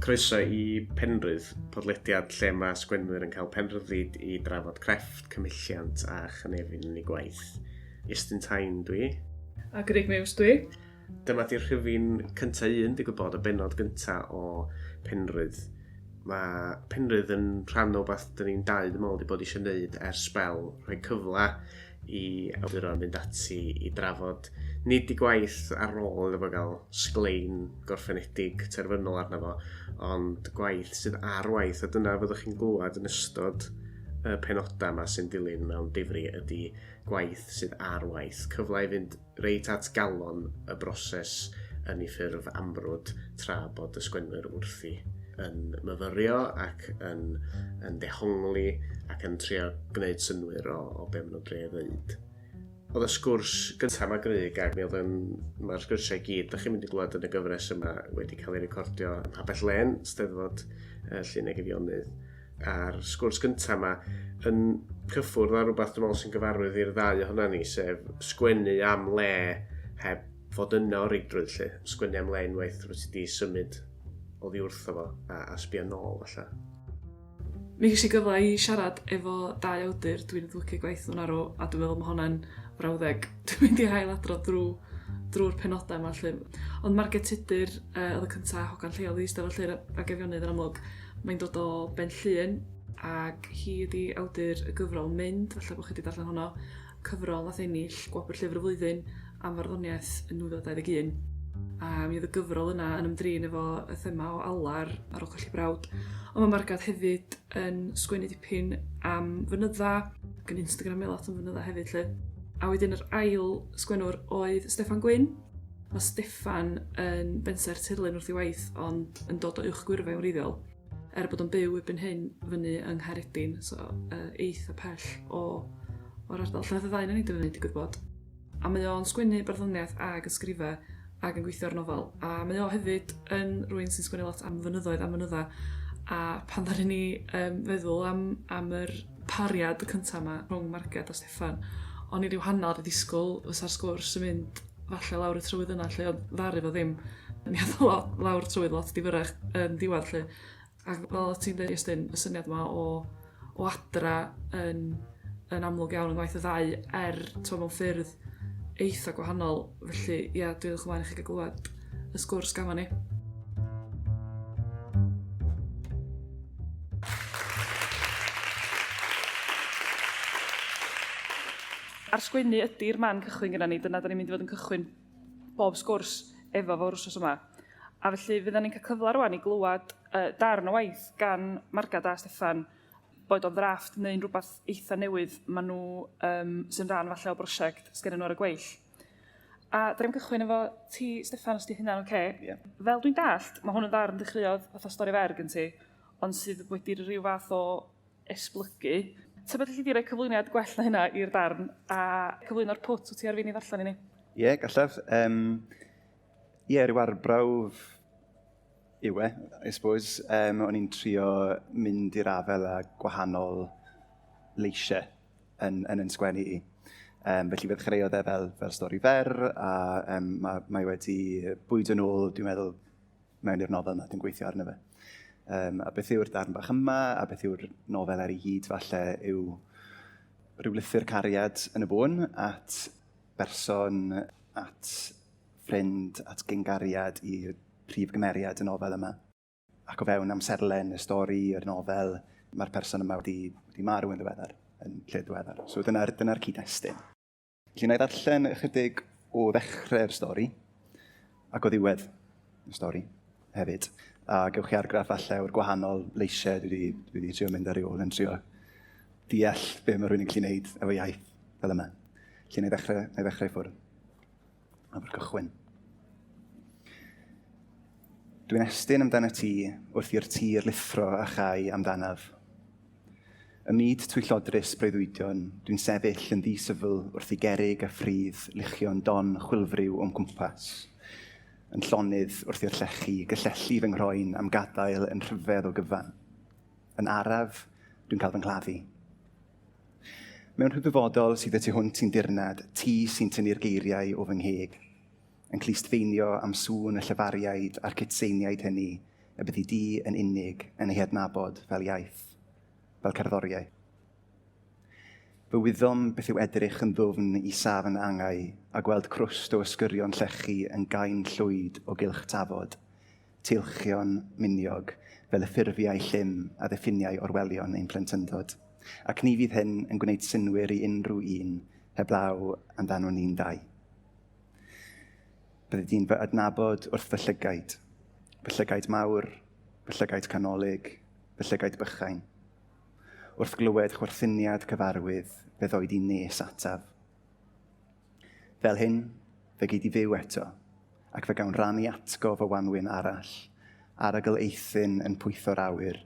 Croeso i PenRhydd, podlediad lle mae sgwennwyr yn cael penrhyddid i drafod crefft, cymylliant a chynefin yn ei gwaith. Iestyn Tyne dwi. A Grug Muse dwi. Dyma di'r rhyfyn cyntaf digwydd bod y bennod gyntaf o PenRhydd. Mae PenRhydd yn rhan o beth dyn ni'n dau dim ond i bod eisiau gwneud ers spel, rhoi cyfle i awduron fynd ati i drafod nid i gwaith ar ôl iddo fo gael sglein gorffenedig terfynol arno fo, ond gwaith sydd ar waith, a dyna fyddwch chi'n glwad yn ystod y penodau yma sy'n dilyn mewn difri ydy gwaith sydd ar waith. Cyfle i fynd reit at galon y broses yn ei ffurf amrwd tra bod y sgwennwyr wrthi yn myfyrio ac yn dehongli ac yn trio gwneud synwyr o be maen nhw'n drio ddeud. Oedd y sgwrs gyntaf mae Grug ac mae'r sgwrsiau gyd, da chi'n mynd i glwad yn y gyfres yma wedi cael ei recordio yn Mhabell Len, Eisteddfod Llenyddiaeth Gyfionydd. A'r sgwrs gyntaf yma yn cyffwrdd ar rhywbeth dwi'n meddwl sy'n gyfarwydd i'r ddau ohona ni, sef sgwennu am le heb fod yno o reidrwydd lle. Sgwennu am le unwaith rwyt ti di symud oddi wrtho fo a sbio nôl falle. Mi ges i gyfle i siarad efo dau awdur dwi'n edlygu gwaith nhw'n arw, a dwi'n meddwl mae hwnna'n frawddeg. Dwi'n mynd i ailadro drwy'r penodau yma lle. Ond Marged Tudur oedd y cyntaf hogan lleol i Eisteddfod a Gyfionydd yn amlwg. Mae'n dod o Benllyn ac hi ydi awdur y gyfrol Mynd, falle bod chi wedi darllen honno, cyfrol nath ennill Gwobr Llyfr y Flwyddyn am farddoniaeth yn 2021. A mi oedd y gyfrol yna yn ymdrin efo y thema o alar ar ôl colli brawd. Ond mae Marged hefyd yn sgwennu dipyn am fynydda, ac yn Instagram lot am fynydda hefyd lle. A wedyn yr ail sgwennwr oedd Steffan Gwynn. Mae Steffan yn bensa'r tirlun wrth ei waith, ond yn dod o uwch gwirfa wreiddiol. Bod o'n byw erbyn hyn fyny yng Nghaeredin, so eitha pell o'r ardal. Lle oedd y ddau yn ei dyfynu, digwydd bod. A mae o'n sgwennu barddoniaeth ag ysgrifau ac yn gweithio ar nofel. A mae o hefyd yn rhywun sy'n sgwennu lot am fynyddoedd, am fynydda. A pan ddaru ni feddwl am yr pariad y cyntaf yma rhwng Marged a Steffan, o'n i ryw hanner y disgwyl fysa'r sgwrs yn mynd falle lawr y trywydd yna lle oedd ddaru fo ddim. Mi oedd lawr y trywydd lot difyrach yn diwedd lle. Ac fel ti'n dweud, Iestyn, y syniad yma o adra yn amlwg iawn yn gwaith y ddau mewn ffyrdd eitha gwahanol. Felly, ia, dwi'n edrych ymlaen i chi gael glwad y sgwrs gafon ni. Ar sgwennu ydy'r man cychwyn gyda ni, dyna da ni'n mynd i fod yn cychwyn bob sgwrs efo fo'r wsos yma. A felly fydda ni'n cael cyfle rwan i glwad darn o waith gan Marged a Steffan, boed o'n ddrafft neu'n rhywbeth eitha newydd maen nhw sy'n rhan falle o brosiect sgennyn nhw ar y gweill. A da ni'n cychwyn efo ti, Steffan, os di hynna'n oce? Yeah. Fel dwi'n dallt, mae hwn yn ddarn dechreuodd fatha stori fer gen ti, ond sydd wedi rhyw fath o esblygu. Ta beth i di roi cyflwyniad gwell na hynna i'r darn a cyflwyno'r pwt wyt ti ar fin i ddarllen i ni? Ie, gallaf. Ryw arbrawf yw I suppose. O'n i'n trio mynd i'r afel a gwahanol leisiau yn sgwennu i. Felly fe ddechreuodd fel stori fer, a mae wedi bwydo yn ôl, dwi'n meddwl, mewn i'r nofel yma, dwi'n gweithio arno fe. A beth yw'r darn bach yma, a beth yw'r nofel ar ei hyd, falle yw rhyw lythyr cariad yn y bôn at berson, at ffrind, at gyngariad i'r prif gymeriad y nofel yma. Ac o fewn amserlen y stori, yr nofel, mae'r person yma wedi marw yn ddiweddar, yn lle diweddar. So dyna'r cyd-destun. Felly na i ddarllen ychydig o ddechrau'r stori, ac o ddiwedd y stori hefyd. A gewch chi argraff falle o'r gwahanol leisiau dwi wedi trio mynd ar ei ôl yn trio deall be mae rhywun yn gallu gwneud efo iaith fel yma. Felly na i ddechrau ffwrdd. Am yr cychwyn. Dwi'n estyn amdano ti wrth i'r tir lithro a chai amdanaf. Y myd twyllodrus breuddwydion, dwi'n sefyll yn ddisyfl wrth i gerrig a ffridd luchio'n don chwilfryw o'm cwmpas. Yn llonydd wrth i'r llechi gyllellu fy nghroen am gadael yn rhyfedd o gyfan. Yn araf, dwi'n cael fy nghlafu. Mewn rhyw dyfodol sydd y tu hwnt i'n dirnad, ti sy'n tynnu'r geiriau o fy ngheg. Yn clustfeinio am sŵn y llyfariaid a'r cytseiniaid hynny, y bydd ei di yn unig yn ei adnabod fel iaith, fel cerddoriaeth. Fy wyddom beth yw edrych yn ddwfn i safn angau a gweld crwst o ysgyrion llechi yn gain llwyd o gylch tafod, teilchion miniog fel y ffurfiau llym a ddiffiniau orwelion ein plentyndod, ac ni fydd hyn yn gwneud synwyr i unrhyw un heblaw amdano ni'n dau. Bydde di'n fy adnabod wrth fy llygaid mawr, fy llygaid canolig, fy llygaid bychain. Wrth glywed chwerthyniad cyfarwydd, fe ddoed i nes ataf. Fel hyn, fe gei di fyw eto, ac fe gawn rannu atgof o wanwyn arall, arogl eithyn yn pwytho'r awyr,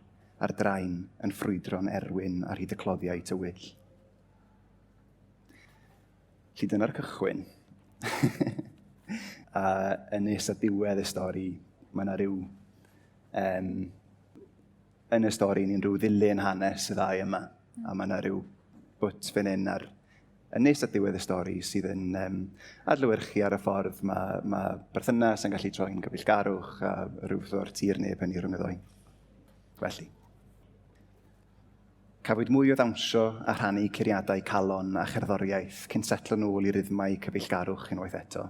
a'r draen yn ffrwydro'n erwyn ar hyd y cloddiau tywyll. Felly dyna'r cychwyn. A yn nes at diwedd y stori, mae yna rhyw... yn y stori, ni'n rhyw ddilyn hanes y ddau yma, a mae yna rhyw bwt fan hyn ar yn nes at diwedd y stori sydd yn adlewyrchu ar y ffordd mae berthynas yn gallu troi'n gyfeillgarwch a rhyw o'r tir neb hynny rhwng y ddoi. Felly, cafwyd mwy o ddawnsio a rhannu curiadau calon a cherddoriaeth cyn setlo nôl i rythmau cyfeillgarwch unwaith eto.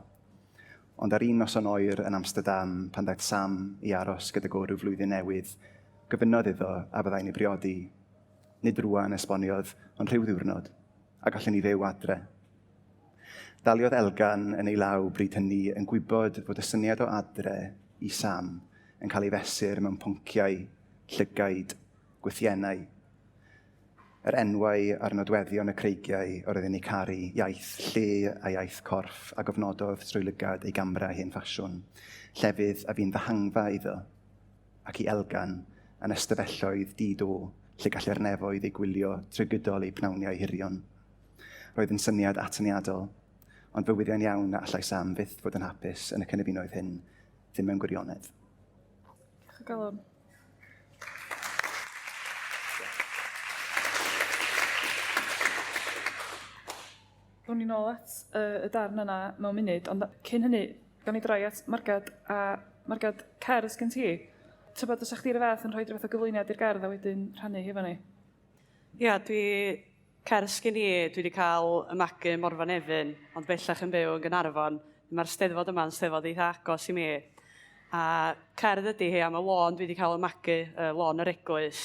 Ond ar un noson oer yn Amsterdam pan daeth Sam i aros gyda gwrw flwyddyn newydd, gofynnodd iddo a byddai'n ei briodi. Nid rwan esboniodd, ond rhyw ddiwrnod, a gallwn ni fyw adre. Daliodd Elgan yn ei law bryd hynny yn gwybod fod y syniad o adre i Sam yn cael ei fesur mewn ponciau, llygaid, gwythiennau. Yr enwau a'r nodweddion y creigiau oedd yn ei caru iaith lle a iaith corff a gofnododd trwy lygad ei gamra hen ffasiwn, llefydd a fi'n ddahangfa iddo, ac i Elgan yn ystafelloedd di-do lle gallai'r nefoedd ei gwylio trwy gydol ei pnawniau hirion. Roedd yn syniad atyniadol, ond fy wyddiau'n iawn a allai Sam fyth fod yn hapus yn y cynefinoedd hyn, ddim mewn gwirionedd. Diolch o galon. Rwy'n ni nôl at y darn yna mewn munud, ond cyn hynny, gawn ni droi at Marged a Marged Cers gen ti. Tybod os ych chi'r fath yn rhoi rhywbeth o gyflwyniad i'r gerdd a wedyn rhannu hefo ni? Ia, Cers gen i, dwi wedi cael y magu Morfa Nefyn, ond bellach yn byw yn Gaernarfon. Mae'r Steddfod yma'n Steddfod eitha agos i mi. A cerdd ydy hi am y lôn, dwi wedi cael y magu, lôn yr eglwys.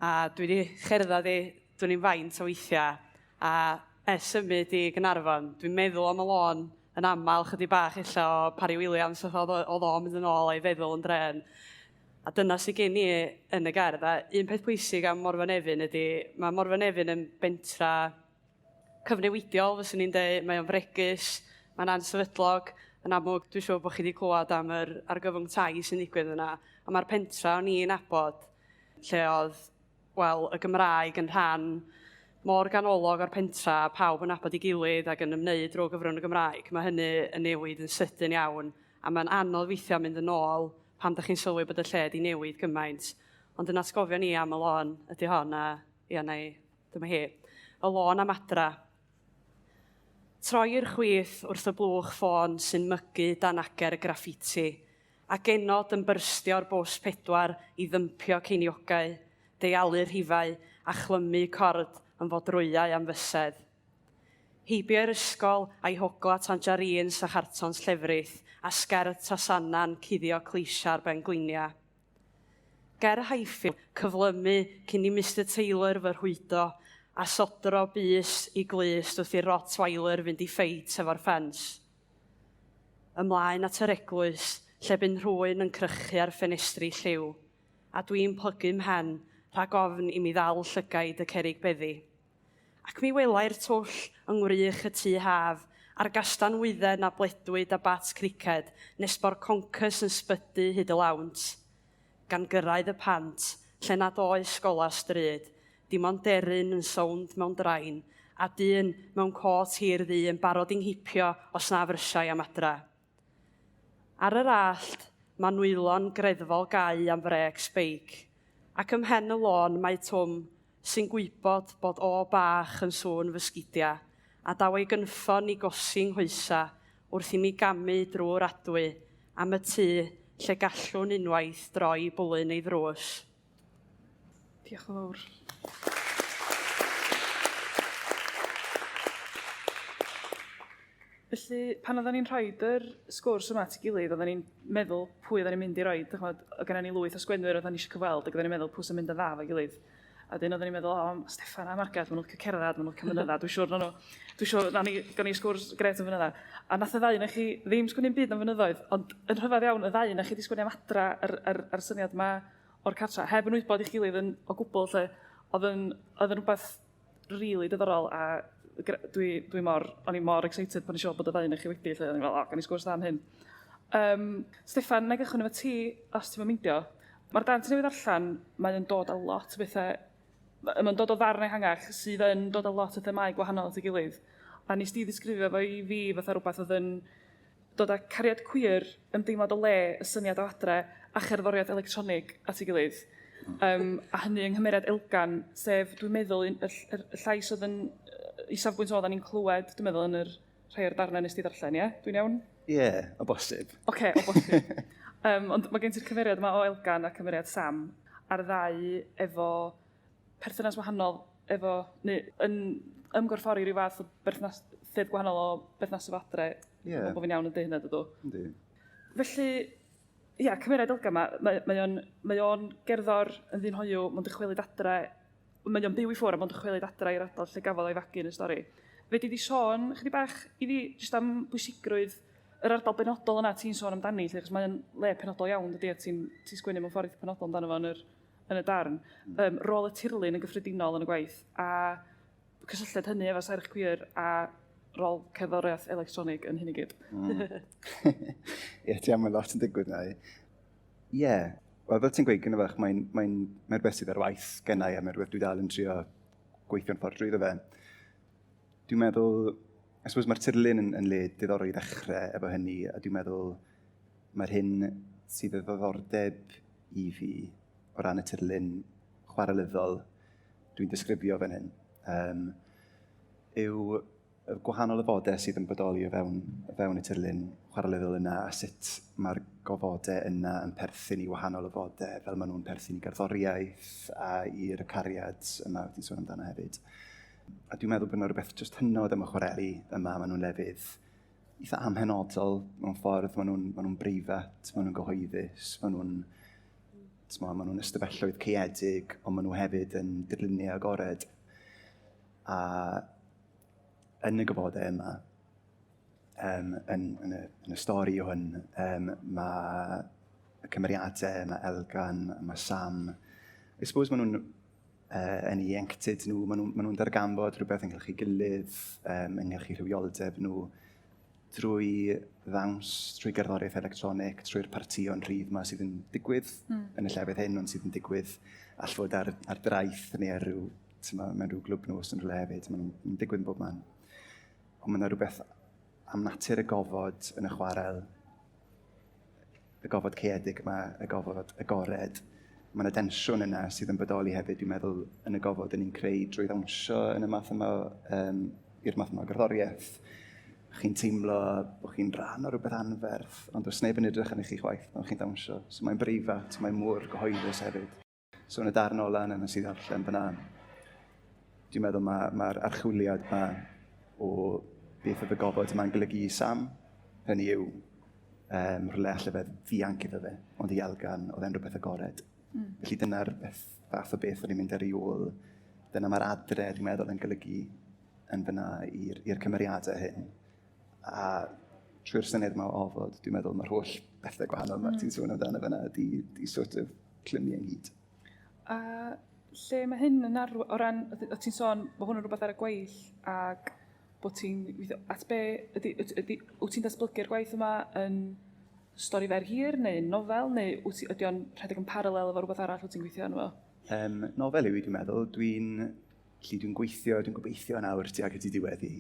A dwi wedi cherdded i, dwi'n i'n faint o weithiau. A symud i Gaernarfon, dwi'n meddwl am y lôn yn aml chydig bach illa o Parry Williams oedd o'n mynd yn ôl a'i feddwl yn dren. A dyna sydd gen i yn y gerdd. A un peth pwysig am Morfa Nefyn ydy, mae Morfa Nefyn yn bentra cyfnewidiol, fyswn ni'n dweud, mae o'n fregus, mae'n ansefydlog, yn amlwg, dwi'n siŵr bod chi wedi clywed am yr argyfwng tai sy'n digwydd yna. A mae'r pentra o'n i'n nabod, lle oedd, wel, y Gymraeg yn rhan mor ganolog o'r pentra, pawb yn nabod ei gilydd ac yn ymwneud drwy gyfrwng y Gymraeg. Mae hynny yn newid yn sydyn iawn, a mae'n anodd weithiau mynd yn ôl pam da chi'n sylwi bod y lle di newid gymaint. Ond yn atgofio ni am y lôn ydy hon, a ia, dyma hi. Y lôn am adra. Troi'r chwith wrth y blwch ffôn sy'n mygu dan ager graffiti, a genod yn byrstio'r bws 4 i ddympio ceiniogau, deialu'r rhifau a chlymu cord yn fodrwyau am fysedd. Heibio'r ysgol a'i hogla tangerines a chartons llefrith a sgert tasanna'n cuddio cleisia'r ben glinia. Ger haiffi cyflymu cyn i Mr Taylor fy rhwydo a sodro bus i glust wrth i Rottweiler fynd i ffeit efo'r ffens. Ymlaen at yr eglwys lle bu'n rhywun yn crychu ar ffenestri lliw, a dwi'n plygu mhen rhag ofn i mi ddal llygaid y cerig beddi. Ac mi welai'r twll yng ngwrych y tŷ haf, a'r gastan wyddau na bledwyd a bat criced, nes bo'r concus yn sbydu hyd y lawnt. Gan gyrraedd y pant, lle nad oes sgola stryd, dim ond deryn yn sownd mewn draen, a dyn mewn cot hir ddi yn barod i'n hipio os na frysiau am adra. Ar yr allt, mae nwylo'n greddfol gau am freg sbeic, ac ymhen y lôn mae Twm sy'n gwybod bod o bach yn sŵn fy sgidia, a daw ei gynffon i gosi'n hwysa wrth i mi gamu drwy'r adwy am y tŷ lle gallwn unwaith droi bwlyn ei ddrws. Diolch yn fawr. Felly, pan oedden ni'n rhoi yr sgwrs yma at ei gilydd, oedden ni'n meddwl pwy oedden ni'n mynd i roi. O gynna ni lwyth o sgwennwyr oedden ni eisiau cyfweld, ac oedden ni'n meddwl pwy sy'n mynd yn dda fo'i gilydd. A dyn oedden ni'n meddwl, o, Steffan a Marged, maen nhw'n cael cerdded, maen nhw'n cael mynydda. Dwi'n siŵr na ni gael ni sgwrs gret yn fynydda. A nath y ddau na chi ddim sgwennu'n byd am fynyddoedd, ond yn rhyfedd iawn, y ddau na chi wedi sgwennu am adra ar syniad yma o'r cartra, heb yn wybod i'ch gilydd o gwbl, lle oedd yn rhywbeth rili diddorol, a o'n i mor excited pan i siŵr bod y ddau na chi wedi, lle o'n i'n meddwl, o, gan i sgwrs da am hyn. Steffan, na i gychwyn efo ti, os ti'n meindio. Mae'r dan ti'n newid allan, mae'n dod â lot o bethau. Mae'n dod o ddarn ehangach sydd yn dod â lot o themau gwahanol at ei gilydd. A nes di ddisgrifio fo i fi fatha rhywbeth oedd yn dod â cariad cwiar, ymdeimlad o le, y syniad o adre, a cherddoriaeth electronig at ei gilydd. A hynny yng nghymeriad elgan, sef, dwi'n meddwl, y llais oedd yn i safbwynt oedd ni'n clywed, dwi'n meddwl, yn rhai o'r darnau nes di ddarllen, ie? Dwi'n iawn? Ie, o bosib. Oce, o bosib. Ond mae gen ti'r cymeriad yma o elgan a cymeriad Sam, a'r ddau efo perthynas wahanol, neu yn ymgorffori rhyw fath o ffyrdd gwahanol o berthynas o adre. Ie. Bod fi'n iawn yn dweud hynny, dydw. Yndi. Felly, ia, cymeriad elgan yma, mae o'n gerddor yn ddyn hoiw, mae'n dychwelyd adre, mae o'n byw i ffwrdd, mae'n dychwelyd adre i'r ardal lle gafodd o'i fagu yn y stori. Fe di sôn, chydig bach, i fi, jyst am bwysigrwydd yr ardal benodol yna ti'n sôn amdani, achos mae'n le penodol iawn, dydy, a ti'n sgwennu mewn ffordd penodol amdano fo yn y darn. Rôl y tirlun yn gyffredinol yn y gwaith, a cysylltiad hynny efo serch cwiar a rôl cerddoriaeth electronig yn hyn i gyd. Ie, ti am lot yn digwydd na i. Ie, wel fel ti'n gweud gyda fach, mae'r beth sydd ar waith gennau a mae'r beth dwi dal yn trio gweithio'n ffordd drwyddo fe. Dwi'n meddwl, I suppose mae'r tirlun yn le diddorol i ddechrau efo hynny, a dwi'n meddwl mae'r hyn sydd y ddiddordeb i fi o ran y tirlun chwarelyddol dwi'n disgrifio fan hyn. Yw y gwahanol yfodau sydd yn bodoli o fewn y tirlun chwarelyddol yna, a sut mae'r gofodau yna yn perthyn i wahanol yfodau, fel maen nhw'n perthyn i gerddoriaeth a i'r cariad yma wedi'n sôn amdano hefyd. A dwi'n meddwl bod yna rhywbeth jyst hynod am y chwareli yma, maen nhw'n lefydd eitha amhenodol mewn ffordd, maen nhw'n breifat, maen nhw'n gyhoeddus, maen nhw'n ystafelloedd caeedig, ond maen nhw hefyd yn dirluniau agored. A yn y gyfodau yma, yn y stori o hwn, mae y cymeriadau, mae Elgan, mae Sam. I suppose maen nhw'n yn ieuenctid nhw, maen nhw'n darganfod rhywbeth ynghylch ei gilydd, ynghylch ei rhywioldeb nhw, drwy ddawns, trwy gerddoriaeth electronig, trwy'r partïon rhydd yma sydd yn digwydd yn y llefydd hyn, ond sydd yn digwydd all fod ar draeth neu ar mewn rhyw glwb nos yn rhywle hefyd, maen nhw'n digwydd yn bob man. Ond mae yna rhywbeth am natur y gofod yn y chwarel, y gofod caeedig yma, y gofod agored. Mae yna densiwn yna sydd yn bodoli hefyd, dwi'n meddwl, yn y gofod yn ni'n creu drwy ddawnsio yn y math yma, i'r math yma o gerddoriaeth. Chi'n teimlo bod chi'n rhan o rhywbeth anferth, ond does neb yn edrych yn eich chwaith pan chi'n dawnsio. So mae'n breifat, mae'n mŵr gyhoeddus hefyd. So yn y darn ola yna sydd allan fyna, dwi'n meddwl mae'r archwiliad yma o beth oedd y gofod yma'n golygu i Sam. Hynny yw, rhywle allai fe ddianc iddo fe, ond i Elgan oedd e'n rhywbeth agored. Felly dyna'r fath o beth o'n i'n mynd ar ei ôl. Dyna mae'r adre, dwi'n meddwl, yn golygu yn fyna i'r cymeriadau hyn. A trwy'r syniad yma o ofod, dwi'n meddwl mae'r holl bethau gwahanol yma ti'n sôn amdano fyna di sort of clymu ynghyd. A lle mae hyn yn arw, o ran, o ti'n sôn bod hwn yn rhywbeth ar y gweill, ac bod ti'n weithio, at be, wyt ti'n datblygu'r gwaith yma yn stori fer hir, neu nofel, neu ydy o'n rhedeg yn paralel efo rhywbeth arall wyt ti'n gweithio arno fo? Nofel yw i, dwi'n meddwl. Dwi'n gobeithio nawr tuag at ei diweddu.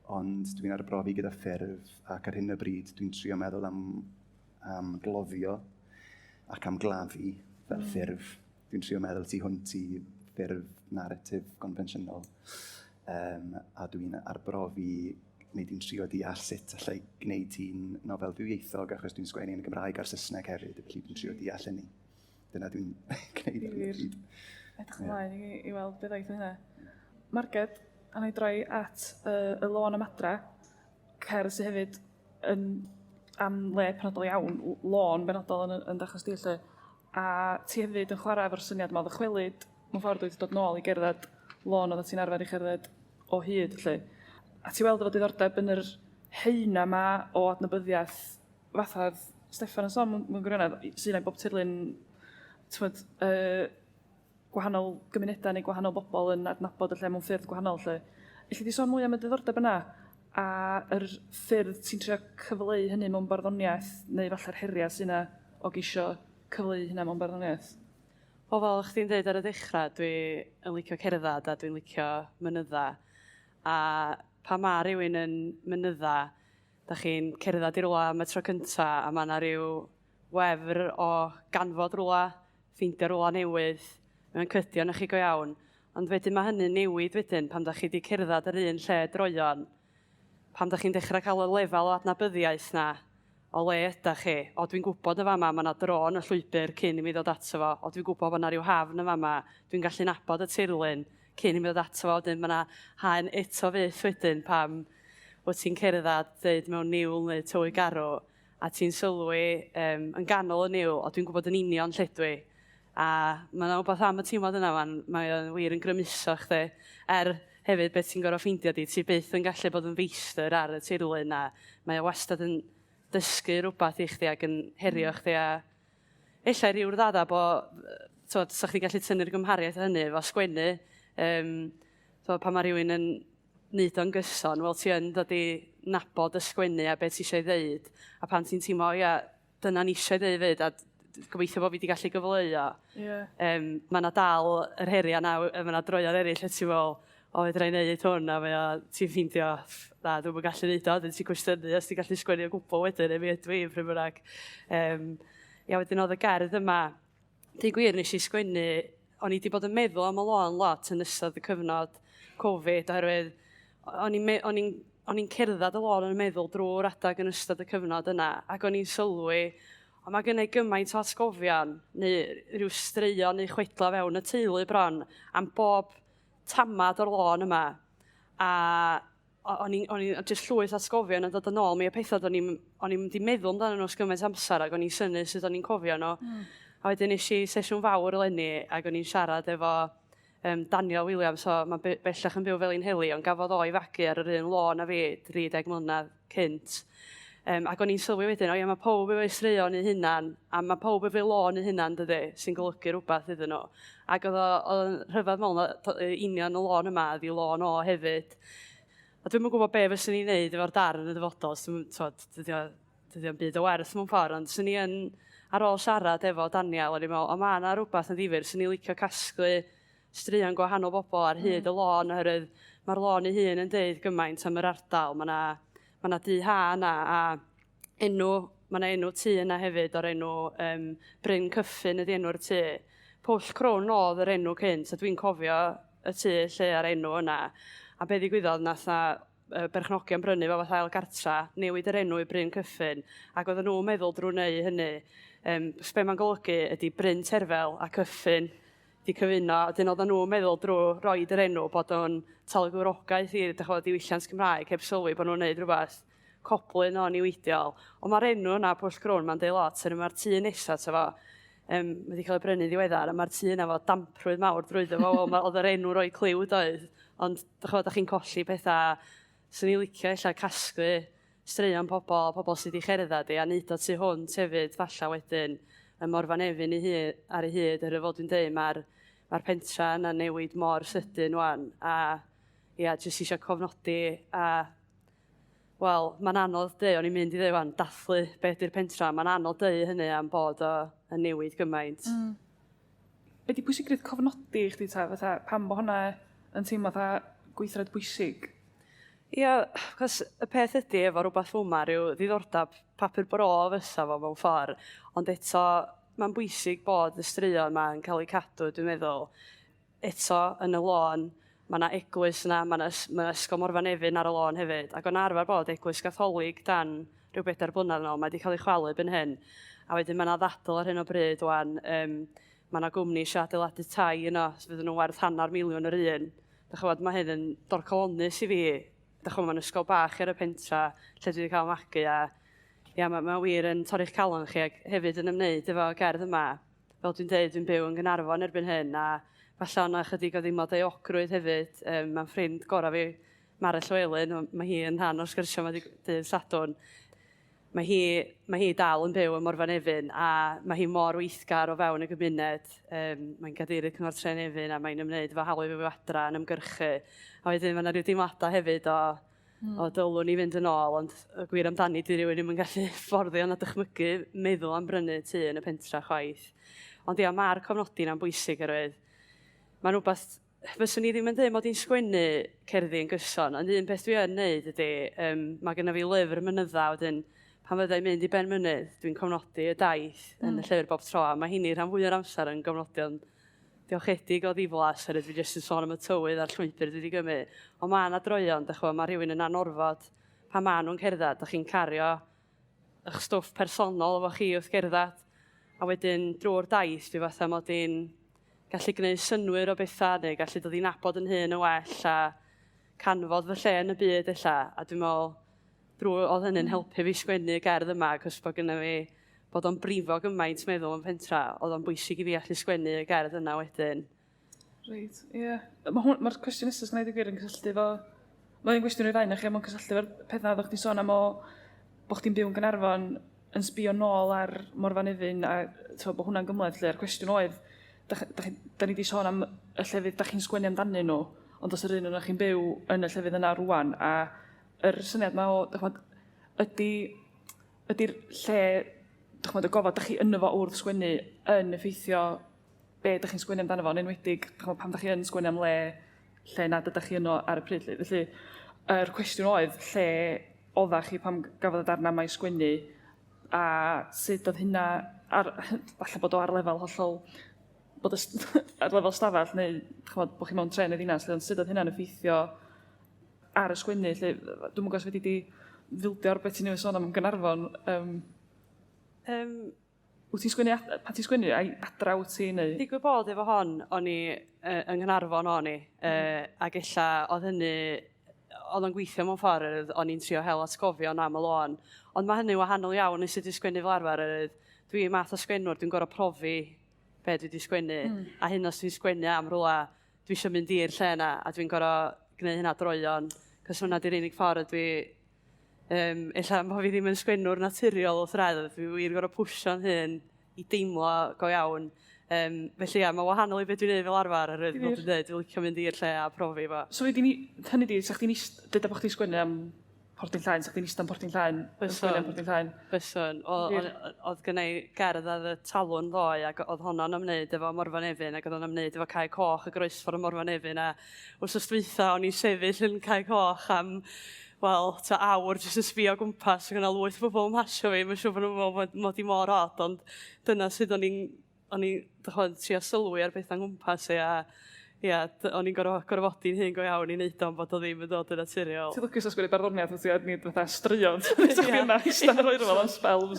Ond dwi'n arbrofi gyda ffurf, ac ar hyn o bryd dwi'n trio meddwl am gloddio ac am gladdu fel ffurf. Dwi'n trio meddwl tu hwnt i ffurf narratif conventional. A dwi'n arbrofi neu dwi'n trio deall sut allai gwneud hi'n nofel ddwyieithog, achos dwi'n sgwennu yn y Gymraeg a'r Saesneg hefyd, felly dwi'n trio deall hynny. Dyna dwi'n gwneud ar y bryd. Edrych ymlaen i weld beth oedd hynna. Marged, a na i droi at y lôn am adra, cer sydd hefyd yn am le penodol iawn, lôn benodol yn Dachos Di, lle. A ti hefyd yn chwarae efo'r syniad yma, ddychwelyd, mewn ffordd wedi dod nôl i gerdded lôn oedd ti'n arfer i cherdded o hyd, lle. A ti weld efo diddordeb yn yr heina yma o adnabyddiaeth fatha'r Steffan yn sôn mewn gwirionedd, sy'n ei bob tirlun gwahanol gymunedau neu gwahanol bobl yn adnabod y lle mewn ffyrdd gwahanol, lle. Elli di sôn mwy am y diddordeb yna a yr ffyrdd ti'n trio cyfleu hynny mewn barddoniaeth neu falle'r heriau sy'n yna o geisio cyfleu hynna mewn barddoniaeth? O, fel chdi'n dweud ar y dechrau, dwi yn licio cerdded a dwi'n licio mynydda. A pa mae rhywun yn mynydda, da chi'n cerdded i rwla am y tro cyntaf a mae yna rhyw wefr o ganfod rwla, ffeindio rwla newydd, mae'n cydio yn chi go iawn. Ond wedyn mae hynny'n newid wedyn pam da chi wedi cerdded yr un lle droion, pam da chi'n dechrau cael y lefel o adnabyddiaeth na, o le ydych chi. O, dwi'n gwybod y fama, mae yna dron y llwybr cyn i mi ddod ato fo. O, dwi'n gwybod bod yna rhyw hafn y fama. Dwi'n gallu nabod y tirlun cyn i mi ddod ato fo. Wedyn mae yna haen eto fyth wedyn pam wyt ti'n cerdded dweud mewn niwl neu tywy garw a ti'n sylwi yn ganol y niwl. O, dwi'n gwybod yn union lle dwi. A mae yna wbeth am y teimlad yna, mae'n wir yn grymuso chdi. Hefyd beth ti'n gorfod ffeindio di, ti byth yn gallu bod yn feistr ar y tirlun a mae o wastad yn dysgu rhywbeth i chdi ac yn herio chdi a ella rhyw ddada bo sa chdi gallu tynnu'r gymhariaeth hynny fo sgwennu pa mae rhywun yn neud o'n gyson, wel ti yn dod i nabod y sgwennu a beth ti eisiau ddeud a pan ti'n teimlo, ia, dyna ni eisiau ddeud fyd a gobeithio bod fi wedi gallu gyfleu o. Mae yna dal yr heria na, mae yna droion eraill lle ti'n fel, o, fydra i wneud hwn, a ti'n ffeindio, na, dwi'n gallu wneud o, dyn ti'n cwestiynu, os ti'n gallu sgwennu o gwbl wedyn, neu mi ydw i, pryd bynnag. Ia, wedyn oedd y gerdd yma, di gwir nes i sgwennu, o'n i wedi bod yn meddwl am y lôn lot yn ystod y cyfnod Covid, oherwydd o'n i'n cerdded y lôn yn meddwl drwy'r adag yn ystod y cyfnod yna, ac o'n i'n sylwi, o mae gennau gymaint o atgofion, neu rhyw straeon neu chwedla fewn y teulu bron, am bob tamad o'r lôn yma, a o'n i'n just llwyth atgofion yn dod yn ôl, mi o pethau o'n i'n wedi meddwl amdano nhw'n gymaint amser ac o'n i'n synnu sydd o'n i'n cofio nhw. A wedyn nes i sesiwn fawr eleni ac o'n i'n siarad efo Daniel Williams, so mae bellach yn byw fel un heli, ond gafodd o'i fagu ar yr un lôn a fi 30 mlynedd cynt. Ac o'n i'n sylwi wedyn, o ia, mae pob efo straeon eu hunan, a mae pob efo lôn eu hunan, dydy, sy'n golygu rhywbeth iddyn nhw. Ac oedd o'n rhyfedd mewn, union y lôn yma, ydi lôn o hefyd. A dwi'n yn gwybod be fyswn ni'n neud efo'r darn y dyfodol, dydy o'n byd o werth mewn ffordd, ond sy'n ni yn, ar ôl siarad efo Daniel, o'n i'n meddwl, o ma yna rhywbeth yn ddifyr, sy'n ni'n licio casglu straeon gwahanol bobl ar hyd y lôn, oherwydd mae'r lôn ei hun yn deud gymaint am yr ardal, mae yna du ha yna, a mae yna enw tŷ yna hefyd o'r enw Bryn Cyffin ydi enw'r tŷ. Pwll Crwn oedd yr enw cynt, a dwi'n cofio y tŷ lle ar enw yna. A be ddigwyddodd, nath na berchnogion brynu fo fath ail gartra, newid yr enw i Bryn Cyffin, ac oedden nhw'n meddwl drwy neu hynny. Be mae'n golygu ydy Bryn Terfel a Cyffin di cyfuno, a dyn oedden nhw'n meddwl drwy roed yr enw bod o'n talu gwrogaeth i'r diwylliant Gymraeg, heb sylwi bod nhw'n neud rhywbeth coplyn o'n niweidiol. Ond mae'r enw yna, Pwll Crwn, mae'n deud lot, sy'n mae'r tŷ nesaf, so fo, mae wedi cael ei brynu ddiweddar, a mae'r tŷ yna fo damprwydd mawr drwyddo fo, oedd yr enw roi cliwd oedd, ond da chi'n colli pethau, sy'n ni'n licio eich casglu straeon pobl sydd wedi cherdded i, a neud o tu hwnt hefyd, falla wedyn, y Morfa Nefyn ar ei hyd, yr fod dwi'n dweud, mae'r pentra yna newid mor sydyn wan, a ia, jyst eisiau cofnodi, a wel, mae'n anodd dweud, o'n i'n mynd i dweud wan, dathlu beth yw'r pentra, mae'n anodd dweud hynny am bod o newid gymaint. Be di pwysigrwydd cofnodi i chdi ta, fatha, pam bod hwnna yn teimlo fatha gweithred bwysig? Ia, achos y peth ydy efo rhywbeth fwma, rhyw ddiddordeb papur bro fysa fo mewn ffordd, ond eto mae'n bwysig bod y straeon yma yn cael eu cadw, dwi'n meddwl, eto yn y lôn, Mae yna eglwys yna, mae ysgol Morfa Nefyn ar y lôn hefyd. Ac o'n arfer bod eglwys Gatholig dan rhyw 4 blynedd yn ôl, mae wedi cael ei chwalu byn hyn. A wedyn mae yna ddadl ar hyn o bryd wan, mae yna gwmni eisiau adeiladu tai yno, so fydden nhw'n werth $500,000 yr un. Mae hyn yn dorcolonus i fi. Mae'n ysgol bach ar y pentra, lle dwi wedi cael magu. Mae wir yn torri'ch calon chi, ac hefyd yn ymwneud efo gerdd yma. Fel dwi'n dweud, dwi'n byw yn Gaernarfon erbyn hyn, a falle o'na chydig o ddim o deuogrwydd hefyd. Mae'n ffrind gorau fi, Mara Llywelyn, mae hi yn rhan o'r sgyrsio yma dydd Sadwrn. Mae hi dal yn byw yn Morfa Nefyn, a mae hi mor weithgar o fewn y gymuned. Mae'n gadeirydd cyngor tre Nefyn, a mae'n ymwneud efo hawl i fi adra yn ymgyrchu. A wedyn mae yna rhyw deimladau hefyd o dylwn i fynd yn ôl, ond y gwir amdani di rywun ddim yn gallu fforddio na dychmygu meddwl am brynu tŷ yn y pentra chwaith. Ond mae'r cofnodi na'n bwysig arwydd. Mae'n rhywbeth, fyswn i ddim yn dweud mod i'n sgwennu cerddi yn gyson, ond un beth dwi yn wneud ydy, mae gennym fi lyfr mynydda, wedyn pan fyddai'n mynd i ben mynydd, dwi'n cofnodi y daith yn y llyfr bob tro. Mae hynny rhan fwy o'r amser yn gofnodion diolchedig o ddiflas, dwi jyst yn sôn am y tywydd a'r llwybr dwi wedi gymryd. Ond mae yna droion, mae rhywun yn anorfod pan maen nhw'n cerdded, da chi'n cario eich stwff personol efo chi wrth gerdded. A wedyn drwy'r daith, dwi fatha mod i'n gallu gwneud synwyr o bethau, neu gallu dod i'n nabod yn hyn y well, a canfod fy lle yn y byd ella. A dwi'n meddwl, oedd hynny'n helpu fi sgwennu y gerdd yma, cos bod gyda fi bod o'n brifo gymaint meddwl yn pentra, oedd o'n bwysig i fi allu sgwennu y gerdd yna wedyn. Reit, ie. Mae'r cwestiwn nesaf gwneud y gwir yn cysylltu efo... Mae'n gwestiwn rhywun i chi, mae'n cysylltu efo'r pethau ddech chi'n sôn am o bod chdi'n byw yn Gaernarfon yn sbio nôl ar Morfa Nefyn a bod hwnna'n gymled lle. A'r cwestiwn oedd, da ni wedi sôn am y llefydd da chi'n sgwennu amdanyn nhw, ond os yr un yna chi'n byw yn y llefydd yna rwan, a yr syniad yma o, ydy'r lle, y gofod, da chi yno fo wrth sgwennu yn effeithio be da chi'n sgwennu amdano fo, yn enwedig pam da chi yn sgwennu am lle nad ydych chi yno ar y pryd. Felly, yr cwestiwn oedd lle oddach chi pam gafodd y darna mae sgwennu, a sut oedd hynna, falle bod o ar lefel hollol, ar lefel stafell, neu bod chi mewn tren neu ddinas, ond sut oedd hynna'n effeithio ar y sgwennu. Dwi'n mwyn gos wedi fildio'r beth ti'n newid sôn am Gaernarfon. Wyt ti'n sgwennu, pan ti'n sgwennu, adra wyt ti neu? Digwydd bod efo hon, o'n i yng Nghanarfon o'n i, ac ella oedd hynny, oedd o'n gweithio mewn ffordd, o'n i'n trio hel atgofion am y lôn. Ond mae hynny wahanol iawn i sut i sgwennu fel arfer. Dwi'n math o sgwennwr, dwi'n gorau profi be dwi wedi sgwennu, a hyn os dwi'n sgwennu am rhywle, dwi eisiau mynd i'r lle yna, a dwi'n gorau gwneud hynna droion, cos hwnna di'r unig ffordd dwi... Ella bod fi ddim yn sgwennwr naturiol wrth redd, dwi wir gorau pwsio'n hyn i deimlo go iawn. Felly mae wahanol i beth dwi'n gwneud fel arfer, ar ydw i'n dweud, dwi'n licio mynd i'r lle a profi fo. So hynny di, sa'ch ti'n dweud bod chdi'n sgwennu am Portyn Llaen, sa'ch ti'n eistedd am Portyn Llaen, yn sgwennu am Portyn Llaen? Byswn. Oedd gynnau gerdd oedd y talwn ddoe, ac oedd honna'n ymwneud efo Morfa Nefyn, ac oedd hwnna'n ymwneud efo Cae Coch y groesffordd y Morfa Nefyn, a wrth dwytha o'n i'n sefyll yn Cae Coch am awr jyst yn sbio o gwmpas, ac yna lwyth bobl yn masio fi, mae'n siŵr bod nhw'n meddwl mod i mor od, ond dyna sydd o'n i'n trio sylwi ar beth o'n gwmpas i, a o'n i'n gorfodi'n hyn go iawn i wneud o'n bod o ddim yn dod yn naturiol. Ti'n lwcus o sgwennu barddoniaeth o ti a nid fatha straeon, ti'n yna eistedd ar oer fel am spel,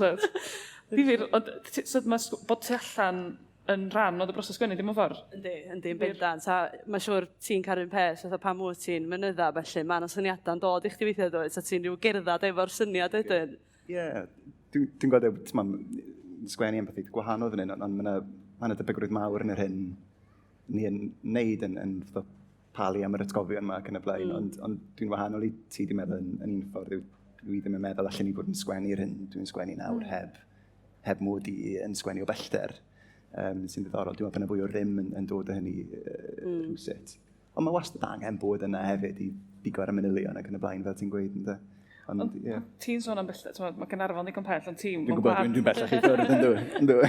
Difyr, bod ti allan yn rhan o'r broses sgwennu, dim yn ffordd? Ynddi'n bendant. Mae'n siŵr ti'n cael un peth, fatha pan mwyd ti'n mynydda, felly mae'n syniadau'n dod i chdi weithio dweud, a ti'n rhyw gerddad efo'r syniad ydyn. Ie, dwi'n gwybod, sgwennu am bethau gwahanol fan hyn, ond mae'n debygrwydd mawr yn yr hyn ni yn neud yn palu am yr atgofion yma ac yn y blaen, ond dwi'n wahanol i ti di meddwl yn un ffordd, dwi ddim yn meddwl allan ni bod yn sgwennu'r hyn, dwi'n sgwennu nawr heb mwyd yn sgwennu o bellter. Sy'n ddiddorol, dwi'n meddwl fwy o rym yn dod o hynny rhywsut. Ond mae wastad angen bod yna hefyd i bigo ar y manylion ac yn y blaen fel ti'n gweud. Ond ti'n sôn am bellter, mae Gaernarfon ddigon pell, ond ti'n... Dwi'n gwybod, dwi'n bellach i ffwrdd yn dwi.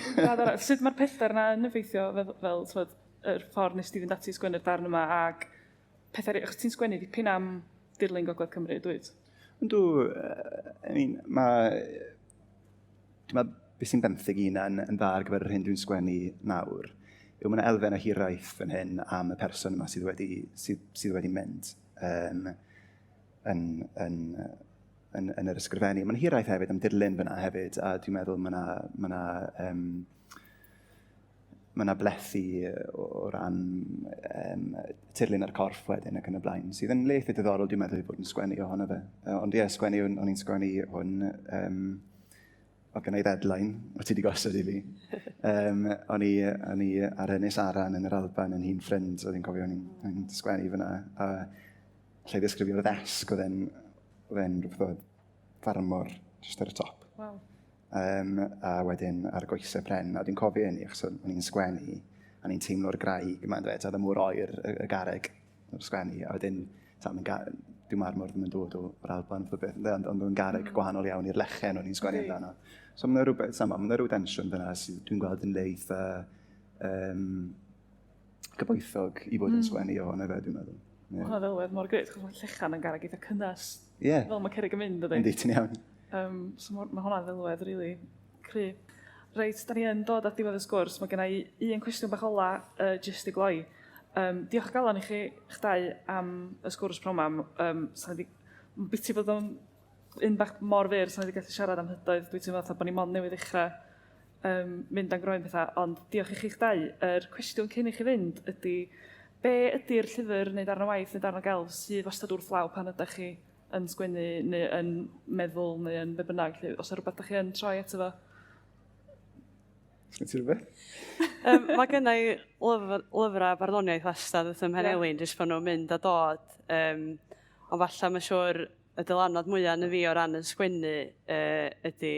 Sut mae'r pellter yna yn effeithio fel yr ffordd nes ti fynd ati sgwennu'r darn yma ac pethau ti'n sgwennu dipyn am dirlun Gogledd Cymru, dwyt? Yndw, mae beth sy'n benthyg un yn dda ar gyfer yr hyn dwi'n sgwennu nawr yw mae yna elfen o hiraeth fan hyn am y person yma sydd wedi mynd yn yr ysgrifennu. Mae'n hiraeth hefyd am dirlun fyna hefyd, a dwi'n meddwl mae blethu o ran tirlun ar corff wedyn ac yn y blaen, sydd yn leith diddorol dwi'n meddwl i fod yn sgwennu ohono fe. Ond ie, o'n i'n sgwennu hwn, o gynnau deadline, o ti wedi gosod i fi. O'n i ar Ynys Aran yn yr Alban yn hun ffrind, oedd hi'n cofio o'n i'n sgwennu fyna. A lle ddisgrifio'r ddesg, oedd e'n rhywbeth oedd ffarmwr, just ar y top. Wow. A wedyn ar y goesau pren, a dwi'n cofio hynny, achos o'n i'n sgwennu, a ni'n teimlo'r graig yma, a oedd y mŵr oer y garreg o'r sgwennu, a wedyn, dwi'n marmor ddim yn dod o'r Alban, ond dwi'n garreg gwahanol iawn i'r lechen o'n i'n sgwennu amdano. So mae'n rhyw densiwn fyna sydd dwi'n gweld yn leith gyboethog i fod yn sgwennu ohono fe, dwi'n meddwl. Mae hwnna ddelwedd mor greit, chos mae llechan yn garreg eitha cynnas. Fel mae cerrig yn mynd, ydy. Yndi, ti'n iawn. So mae hwnna'n ddelwedd rili cry. Reit, da ni yn dod at diwedd y sgwrs. Mae gen i un cwestiwn bach ola jyst i gloi. Diolch o galon i chi dau am y sgwrs pnawn mam. Mae'n biti bod o'n un bach mor fyr, sa'n wedi gallu siarad am hydoedd. Dwi'n teimlo fatha bod ni mond newydd uchra mynd am groen pethau. Ond diolch i chi dau. Yr cwestiwn cyn i chi fynd ydy, be ydy'r llyfr neu darn o waith neu darn o gelf sydd wastad wrth law pan ydych chi yn sgwennu neu yn meddwl neu yn be bynnag? Os yw rhywbeth ydych chi yn troi eto fo? Sgwyn ti rhywbeth? Mae gennau lyfrau barddoniaeth wastad wrth ym Mhenelin, jyst pan nhw'n mynd a dod. Ond falle mae'n siŵr y dylanwad mwyaf yn y fi o ran yn sgwennu ydy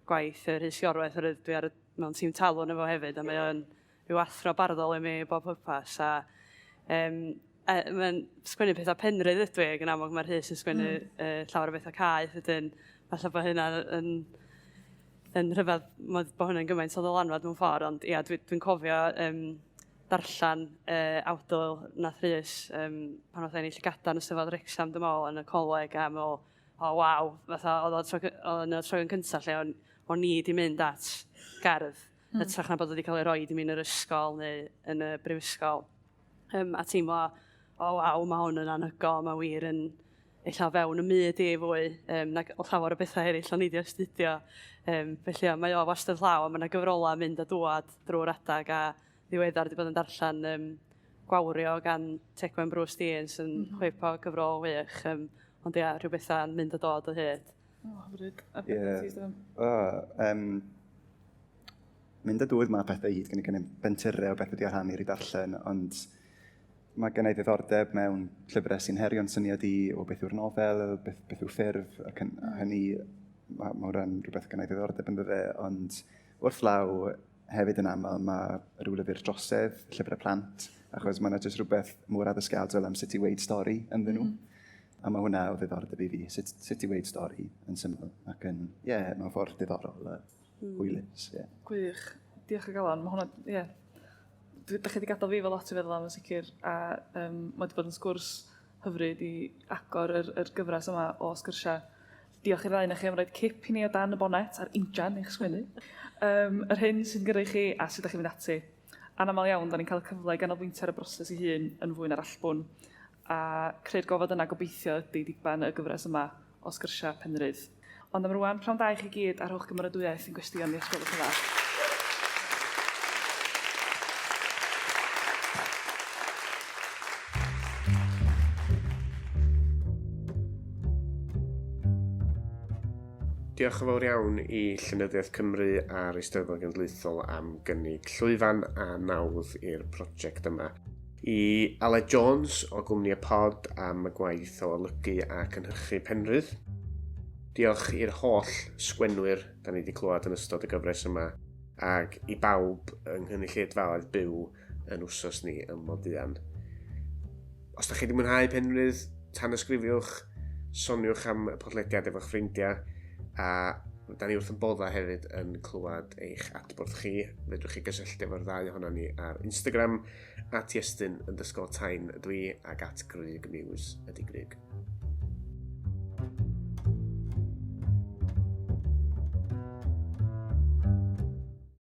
gwaith yr Rhys-Iorwaith, dwi ar mewn tîm talwn efo hefyd, a mae o'n rhyw athro barddol i mi bob pwrpas. Mae'n sgwennu pethau PenRhydd ydw i, gan amlwg mae'r Rhys yn sgwennu llawer o bethau caeth, ydyn falle bod hynna yn rhyfedd bod hwnna'n gymaint o ddylanwad mewn ffordd, ond ia, dwi'n cofio darllen awdl nath Rhys pan oedd ennill llygada yn Eisteddfod Wrecsam, dwi'n meddwl, yn y coleg, a meddwl, waw, fatha, oedd yn y tro yn cyntaf lle o'n i wedi mynd at gerdd, ytrach na bod wedi cael ei roi i mi yn yr ysgol neu yn y brifysgol. A teimlo, waw, mae hwn yn anhygol, mae wir yn eich fewn y myd i fwy, o llawer o bethau eraill o'n i wedi astudio. Felly mae o wastad llaw, a mae yna gyfrola mynd a dŵad drwy'r adag, a ddiweddar wedi bod yn darllen gwawrio gan Tegwen Bruce Deans yn chwipo gyfrol wych, ond ia, rhyw bethau'n mynd a dod o hyd. Hyfryd. A beth ti ddim? Mynd a dŵad mae pethau hyd, gen i benturau o beth wedi ar rhan i'r darllen, ond mae gen i ddiddordeb mewn llyfrau sy'n herio'n syniad i o beth yw'r nofel, beth yw'r ffurf, ac hynny mae hwnna'n rhywbeth gen i ddiddordeb yn dde, ond wrth law hefyd yn aml mae rhyw lyfr drosedd, llyfrau plant, achos mae yna jyst rhywbeth mwyr addysgiadol am sut i weid stori ynddyn nhw. A mae hwnna o ddiddordeb i fi, sut i weid stori yn syml, ac yn, mewn ffordd diddorol, hwylus. Gwych, diolch o galon, mae hwnna, da chi wedi gadael fi fel lot i feddwl am yn sicr, a mae wedi bod yn sgwrs hyfryd i agor yr gyfres yma o sgyrsiau. Diolch i'r ddau na chi am roed cip i ni o dan y bonet a'r injan i'ch sgwennu. Yr hyn sy'n gyrru chi a sut ydych chi'n mynd ati. Anamal iawn, da ni'n cael cyfle i ganolbwyntio ar y broses ei hun yn fwy na'r allbwn. A creu'r gofod yna gobeithio ydy digban y gyfres yma o sgyrsiau PenRhydd. Ond am rwan, pnawn da i chi gyd ar Rhowch Gymeradwyaeth yn gwestiwn i ysgolwch y dda. Diolch yn fawr iawn i Llenyddiaeth Cymru a'r Eisteddfod Genedlaethol am gynnig llwyfan a nawdd i'r prosiect yma. I Aled Jones o gwmni y pod am y gwaith o olygu a cynhyrchu PenRhydd. Diolch i'r holl sgwennwyr da ni wedi clywed yn ystod y gyfres yma, ac i bawb yng nghynulleidfaoedd byw yn wsos ni ym Moddian. Os da chi wedi mwynhau PenRhydd, tan ysgrifiwch, soniwch am y podlediad efo'ch ffrindiau, a da ni wrth yn bodda hefyd yn clywed eich adborth chi. Fedrwch chi gysylltu efo'r ddau ohono ni ar Instagram, @Iestyn_Tyne ydw i, ac @Grug Muse ydy Grug.